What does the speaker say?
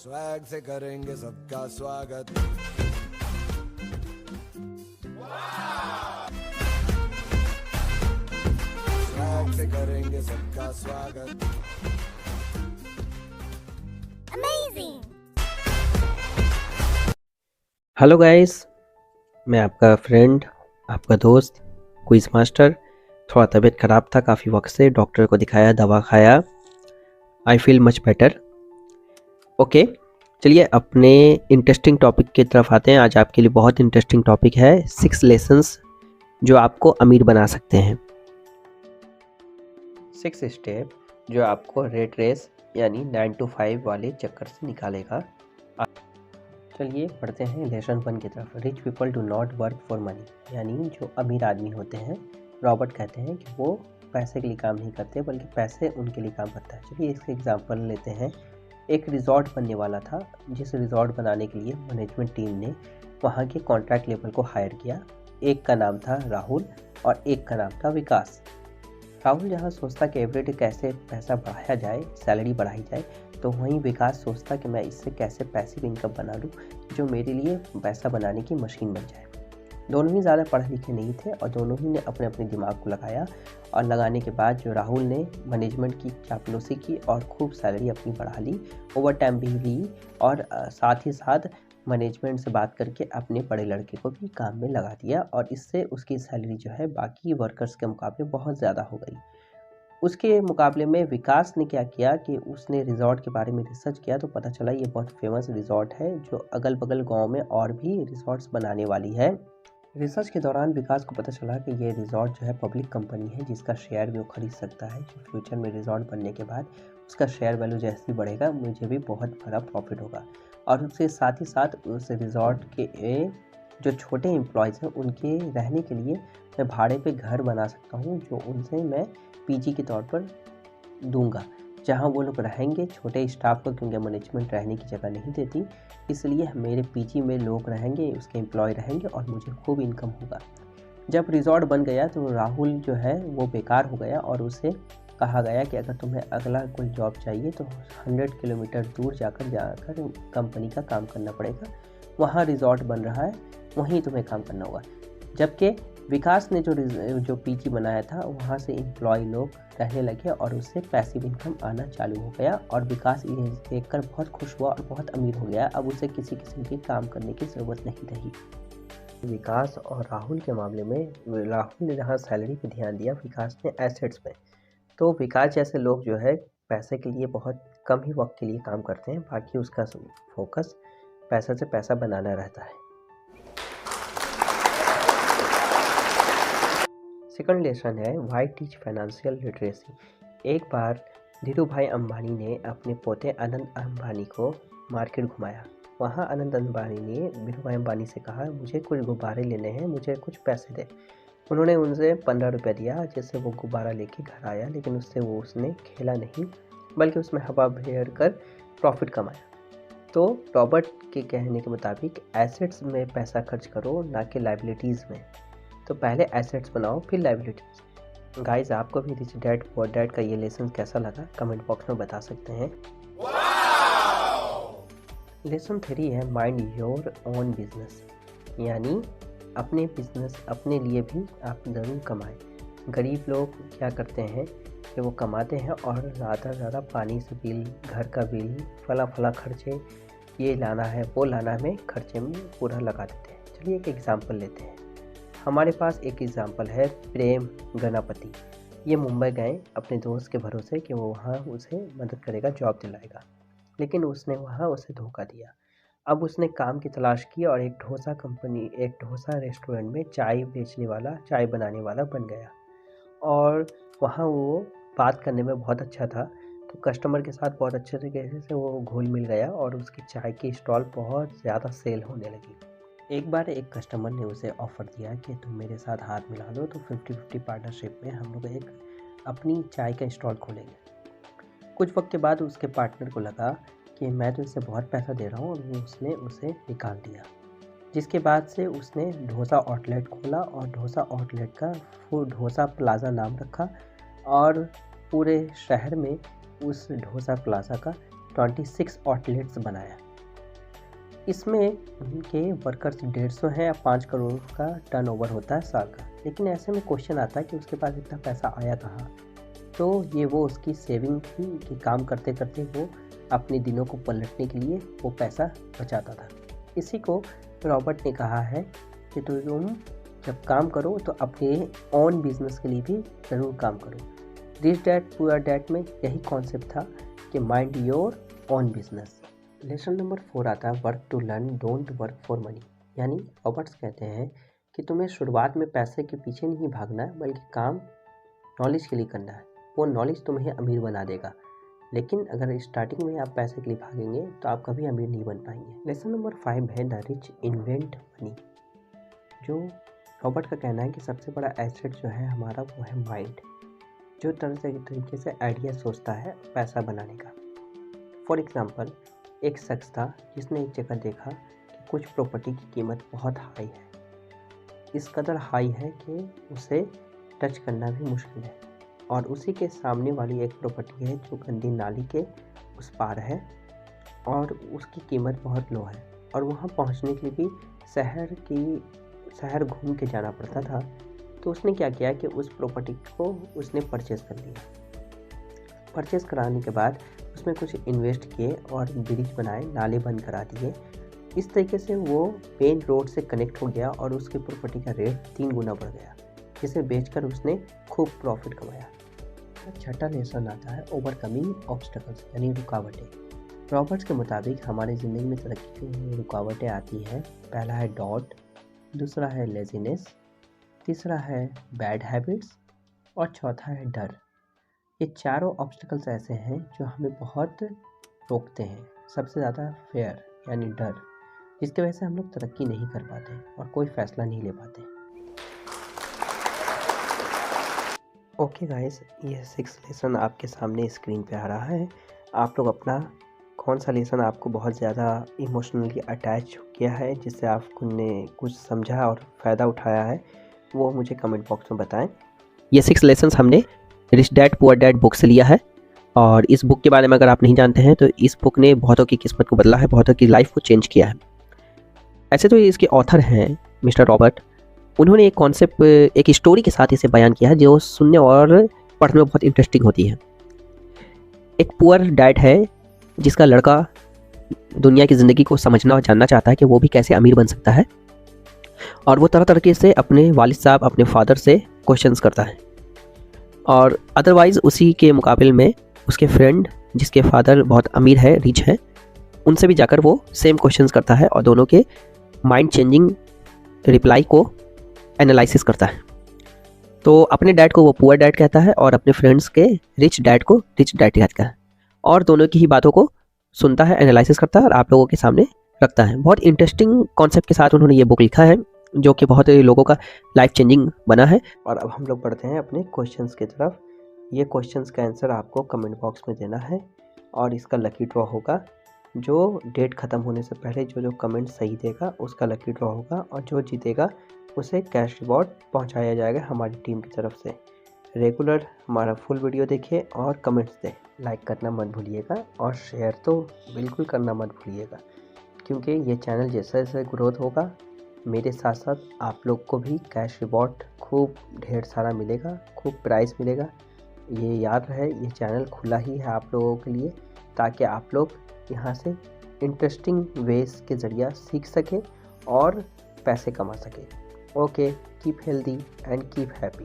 Swag से करेंगे सबका स्वागत। स्वैग से करेंगे सबका स्वागत। हेलो गाइस, मैं आपका फ्रेंड, आपका दोस्त क्विज मास्टर। थोड़ा तबीयत ख़राब था काफ़ी वक्त से, डॉक्टर को दिखाया, दवा खाया। I feel much better. Okay, चलिए अपने इंटरेस्टिंग टॉपिक की तरफ आते हैं। आज आपके लिए बहुत इंटरेस्टिंग टॉपिक है 6 लेसन्स जो आपको अमीर बना सकते हैं। 6 स्टेप जो आपको रेट रेस यानी 9 to 5 वाले चक्कर से निकालेगा। चलिए पढ़ते हैं लेसन 1 की तरफ। Rich people do not work for money, यानी जो अमीर आदमी होते हैं, रॉबर्ट कहते हैं कि वो पैसे के लिए काम नहीं करते बल्कि पैसे उनके लिए काम करता है। चलिए इसके एग्जांपल लेते हैं। एक रिजॉर्ट बनने वाला था, जिस रिजॉर्ट बनाने के लिए मैनेजमेंट टीम ने वहाँ के कॉन्ट्रैक्ट लेबर को हायर किया। एक का नाम था राहुल और एक का नाम था विकास। राहुल जहाँ सोचता कि एवरीडे कैसे पैसा बढ़ाया जाए, सैलरी बढ़ाई जाए, तो वहीं विकास सोचता कि मैं इससे कैसे पैसिव इनकम बना लूँ जो मेरे लिए पैसा बनाने की मशीन बन जाए। दोनों ही ज़्यादा पढ़े लिखे नहीं थे और दोनों ही ने अपने अपने दिमाग को लगाया, और लगाने के बाद जो राहुल ने मैनेजमेंट की चापलूसी की और खूब सैलरी अपनी बढ़ा ली, ओवर टाइम भी ली, और साथ ही साथ मैनेजमेंट से बात करके अपने बड़े लड़के को भी काम में लगा दिया, और इससे उसकी सैलरी जो है बाकी वर्कर्स के मुकाबले बहुत ज़्यादा हो गई। उसके मुकाबले में विकास ने क्या किया कि उसने रिज़ॉर्ट के बारे में रिसर्च किया, तो पता चला ये बहुत फेमस रिज़ॉर्ट है जो अगल बगल गांव में और भी रिज़ॉर्ट्स बनाने वाली है। रिसर्च के दौरान विकास को पता चला कि ये रिज़ॉर्ट जो है पब्लिक कंपनी है, जिसका शेयर भी वो खरीद सकता है, जो फ्यूचर में रिज़ॉर्ट बनने के बाद उसका शेयर वैल्यू जैसे ही बढ़ेगा मुझे भी बहुत बड़ा प्रॉफिट होगा। और उसके साथ ही साथ उस रिज़ॉर्ट के जो छोटे एम्प्लॉयज़ हैं उनके रहने के लिए मैं भाड़े पे घर बना सकता हूँ, जो उनसे मैं पीजी के तौर पर दूंगा, जहां वो लोग रहेंगे छोटे स्टाफ को, क्योंकि मैनेजमेंट रहने की जगह नहीं देती, इसलिए मेरे पीजी में लोग रहेंगे, उसके एम्प्लॉय रहेंगे और मुझे खूब इनकम होगा। जब रिजॉर्ट बन गया तो राहुल जो है वो बेकार हो गया और उसे कहा गया कि अगर तुम्हें अगला कोई जॉब चाहिए तो 100 किलोमीटर दूर जाकर कंपनी का काम करना पड़ेगा। वहाँ रिजॉर्ट बन रहा है, वहीं तुम्हें काम करना होगा। जबकि विकास ने जो पीजी बनाया था वहाँ से एम्प्लॉय लोग रहने लगे और उससे पैसिव इनकम आना चालू हो गया, और विकास ये देखकर बहुत खुश हुआ और बहुत अमीर हो गया। अब उसे किसी किस्म के काम करने की ज़रूरत नहीं रही। विकास और राहुल के मामले में राहुल ने जहाँ सैलरी पे ध्यान दिया, विकास ने एसेट्स पे। तो विकास जैसे लोग जो है पैसे के लिए बहुत कम ही वक्त के लिए काम करते हैं, बाकी उसका फोकस पैसा से पैसा बनाना रहता है। सेकंड लेसन है वाई टीच फाइनेंशियल लिटरेसी। एक बार धीरू भाई अंबानी ने अपने पोते अनंत अंबानी को मार्केट घुमाया। वहाँ अनंत अंबानी ने धीरू भाई अंबानी से कहा, मुझे कुछ गुब्बारे लेने हैं, मुझे कुछ पैसे दे। उन्होंने उनसे 15 रुपये दिया, जिससे वो गुब्बारा लेके घर आया, लेकिन उसने खेला नहीं बल्कि उसमें हवा फेर कर प्रॉफिट कमाया। तो रॉबर्ट के कहने के मुताबिक एसेट्स में पैसा खर्च करो, ना कि लाइबिलिटीज़ में। तो पहले एसेट्स बनाओ फिर लाइबिलिटीज। गाइस, आपको भी रिच डैड पुअर डैड का ये लेसन कैसा लगा कमेंट बॉक्स में बता सकते हैं। लेसन 3 है माइंड योर ओन बिजनेस, यानी अपने बिजनेस अपने लिए भी आप ज़रूर कमाएं। गरीब लोग क्या करते हैं कि वो कमाते हैं और ज़्यादा से ज़्यादा पानी से बिल, घर का बिल, फला खर्चे, ये लाना है वो लाना में खर्चे में पूरा लगा देते हैं। चलिए एक एग्जांपल लेते हैं। हमारे पास एक एग्जांपल है प्रेम गणपति। ये मुंबई गए अपने दोस्त के भरोसे कि वो वहाँ उसे मदद करेगा, जॉब दिलाएगा, लेकिन उसने वहाँ उसे धोखा दिया। अब उसने काम की तलाश की और एक डोसा रेस्टोरेंट में चाय बनाने वाला बन गया, और वहाँ वो बात करने में बहुत अच्छा था, तो कस्टमर के साथ बहुत अच्छे तरीके से वो घुल मिल गया और उसकी चाय की स्टॉल बहुत ज़्यादा सेल होने लगी। एक बार एक कस्टमर ने उसे ऑफ़र दिया कि तुम मेरे साथ हाथ मिला दो, तो 50-50 पार्टनरशिप में हम लोग एक अपनी चाय का स्टॉल खोलेंगे। कुछ वक्त के बाद उसके पार्टनर को लगा कि मैं तो इससे बहुत पैसा दे रहा हूँ, और उसने उसे निकाल दिया। जिसके बाद से उसने डोसा आउटलेट खोला और डोसा आउटलेट का डोसा प्लाज़ा नाम रखा, और पूरे शहर में उस डोसा प्लाज़ा का 26 आउटलेट्स बनाया। इसमें उनके वर्कर्स 150 हैं या 5 करोड़ का टर्नओवर होता है साल का। लेकिन ऐसे में क्वेश्चन आता है कि उसके पास इतना पैसा आया कहाँ। तो ये वो उसकी सेविंग थी कि काम करते करते वो अपने दिनों को पलटने के लिए वो पैसा बचाता था। इसी को रॉबर्ट ने कहा है कि तुम जब काम करो तो अपने ऑन बिजनेस के लिए भी ज़रूर काम करो। रिच डैड पुअर डैड में यही कॉन्सेप्ट था कि mind your own business. Lesson number 4 आता है work to learn don't work for money. यानी रॉबर्ट्स कहते हैं कि तुम्हें शुरुआत में पैसे के पीछे नहीं भागना है, बल्कि काम नॉलेज के लिए करना है। वो नॉलेज तुम्हें अमीर बना देगा। लेकिन अगर स्टार्टिंग में आप पैसे के लिए भागेंगे तो आप कभी अमीर नहीं बन पाएंगे। लेसन नंबर 5 है द रिच इन्वेंट मनी। जो रॉबर्ट का कहना है कि सबसे बड़ा एसेट जो है हमारा वो है माइंड, जो तरह तरीके से आइडिया सोचता है पैसा बनाने का। फॉर एग्जाम्पल, एक शख्स था जिसने एक जगह देखा कि कुछ प्रॉपर्टी की कीमत बहुत हाई है। इस कदर हाई है कि उसे टच करना भी मुश्किल है। और उसी के सामने वाली एक प्रॉपर्टी है जो गंदी नाली के उस पार है और उसकी कीमत बहुत लो है, और वहाँ पहुँचने के लिए भी शहर घूम के जाना पड़ता था। तो उसने क्या किया कि उस प्रॉपर्टी को उसने परचेज़ कर लिया। परचेज़ कराने के बाद उसमें कुछ इन्वेस्ट किए और ब्रिज बनाए, नाले बंद करा दिए। इस तरीके से वो मेन रोड से कनेक्ट हो गया और उसकी प्रॉपर्टी का रेट 3 गुना बढ़ गया, जिसे बेचकर उसने खूब प्रॉफिट कमाया। छठा लेसन आता है ओवरकमिंग ऑब्स्टेकल्स, यानी रुकावटें। रॉबर्ट्स के मुताबिक हमारी ज़िंदगी में तरक्की की रुकावटें आती हैं। पहला है डॉट, दूसरा है लेजीनेस, तीसरा है बैड हैबिट्स और चौथा है डर। ये चारों ऑब्स्टेकल्स ऐसे हैं जो हमें बहुत रोकते हैं। सबसे ज़्यादा फेयर यानी डर, जिसकी वजह से हम लोग तरक्की नहीं कर पाते और कोई फ़ैसला नहीं ले पाते। ओके गाइस, ये 6 लेसन आपके सामने स्क्रीन पे आ रहा है। आप लोग अपना कौन सा लेसन आपको बहुत ज़्यादा इमोशनली अटैच किया है, जिससे आपने कुछ समझा और फ़ायदा उठाया है, वो मुझे कमेंट बॉक्स में बताएं। ये 6 लेसन्स हमने rich dad poor dad book से लिया है। और इस बुक के बारे में अगर आप नहीं जानते हैं तो इस बुक ने बहुतों की किस्मत को बदला है, बहुतों की लाइफ को चेंज किया है। ऐसे तो इसके ऑथर हैं मिस्टर रॉबर्ट। उन्होंने एक कॉन्सेप्ट, एक स्टोरी के साथ इसे बयान किया है जो सुनने और पढ़ने में बहुत इंटरेस्टिंग होती है। एक पुअर डैड है जिसका लड़का दुनिया की ज़िंदगी को समझना और जानना चाहता है कि वो भी कैसे अमीर बन सकता है, और वो तरह तरीके से अपने वालिद साहब, अपने फादर से क्वेश्चंस करता है। और अदरवाइज़ उसी के मुकाबले में उसके फ्रेंड जिसके फादर बहुत अमीर है, रिच है, उनसे भी जाकर वो सेम क्वेश्चंस करता है और दोनों के माइंड चेंजिंग रिप्लाई को एनालिसिस करता है। तो अपने डैड को वो पुअर डैड कहता है और अपने फ्रेंड्स के रिच डैड को रिच डैड कहता है, और दोनों की ही बातों को सुनता है, एनालिसिस करता है और आप लोगों के सामने रखता है। बहुत इंटरेस्टिंग कॉन्सेप्ट के साथ उन्होंने ये बुक लिखा है जो कि बहुत लोगों का लाइफ चेंजिंग बना है। और अब हम लोग बढ़ते हैं अपने क्वेश्चंस की तरफ। ये क्वेश्चंस का आंसर आपको कमेंट बॉक्स में देना है और इसका लकी ड्रॉ होगा। जो डेट ख़त्म होने से पहले जो कमेंट सही देगा उसका लकी ड्रॉ होगा, और जो जीतेगा उसे कैश रिवॉर्ड पहुंचाया जाएगा हमारी टीम की तरफ से। रेगुलर हमारा फुल वीडियो देखिए और कमेंट्स दें। लाइक करना मत भूलिएगा और शेयर तो बिल्कुल करना मत भूलिएगा, क्योंकि ये चैनल जैसे जैसे ग्रोथ होगा मेरे साथ साथ आप लोग को भी कैश रिवॉर्ड खूब ढेर सारा मिलेगा, खूब प्राइस मिलेगा। ये याद रहे, ये चैनल खुला ही है आप लोगों के लिए, ताकि आप लोग यहाँ से इंटरेस्टिंग वेज के ज़रिए सीख सकें और पैसे कमा सकें। Okay, keep healthy and keep happy.